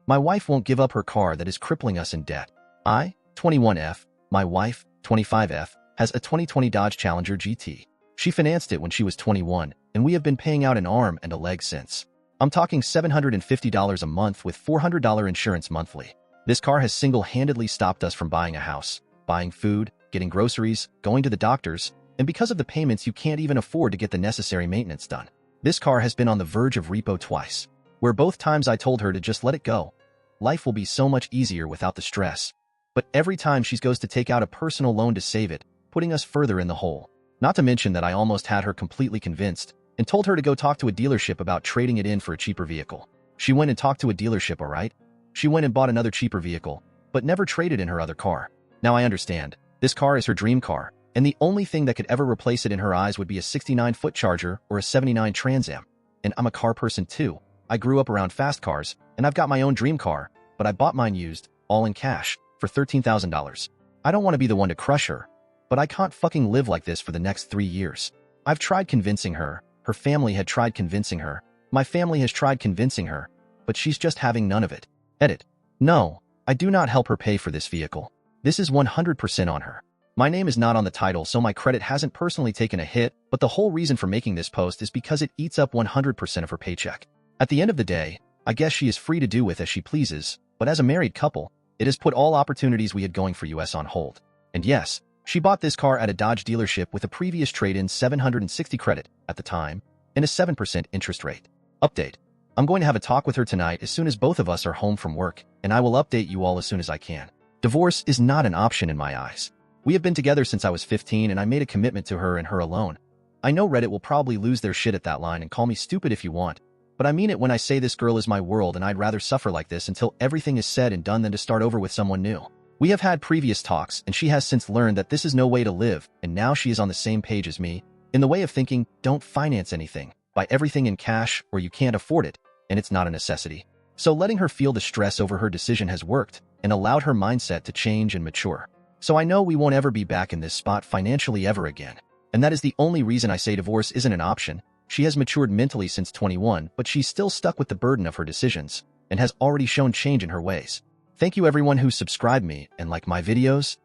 My wife won't give up her car that is crippling us in debt. I, 21F, my wife, 25F, has a 2020 Dodge Challenger GT. She financed it when she was 21, and we have been paying out an arm and a leg since. I'm talking $750 a month with $400 insurance monthly. This car has single-handedly stopped us from buying a house, buying food, getting groceries, going to the doctors, and because of the payments you can't even afford to get the necessary maintenance done. This car has been on the verge of repo twice, where both times I told her to just let it go. Life will be so much easier without the stress. But every time she goes to take out a personal loan to save it, putting us further in the hole. Not to mention that I almost had her completely convinced and told her to go talk to a dealership about trading it in for a cheaper vehicle. She went and talked to a dealership, all right? She went and bought another cheaper vehicle, but never traded in her other car. Now I understand. This car is her dream car, and the only thing that could ever replace it in her eyes would be a 69-foot Charger or a 79 Trans Am. And I'm a car person too. I grew up around fast cars, and I've got my own dream car, but I bought mine used, all in cash, for $13,000. I don't want to be the one to crush her, but I can't fucking live like this for the next 3 years. I've tried convincing her, her family had tried convincing her, my family has tried convincing her, but she's just having none of it. Edit. No, I do not help her pay for this vehicle. This is 100% on her. My name is not on the title, so my credit hasn't personally taken a hit, but the whole reason for making this post is because it eats up 100% of her paycheck. At the end of the day, I guess she is free to do with as she pleases, but as a married couple, it has put all opportunities we had going for us on hold. And yes, she bought this car at a Dodge dealership with a previous trade-in 760 credit at the time and a 7% interest rate. Update. I'm going to have a talk with her tonight as soon as both of us are home from work, and I will update you all as soon as I can. Divorce is not an option in my eyes. We have been together since I was 15 and I made a commitment to her and her alone. I know Reddit will probably lose their shit at that line and call me stupid if you want, but I mean it when I say this girl is my world and I'd rather suffer like this until everything is said and done than to start over with someone new. We have had previous talks and she has since learned that this is no way to live, and now she is on the same page as me, in the way of thinking, don't finance anything, buy everything in cash or you can't afford it, and it's not a necessity. So letting her feel the stress over her decision has worked and allowed her mindset to change and mature. So I know we won't ever be back in this spot financially ever again. And that is the only reason I say divorce isn't an option. She has matured mentally since 21, but she's still stuck with the burden of her decisions and has already shown change in her ways. Thank you everyone who subscribed me and like my videos.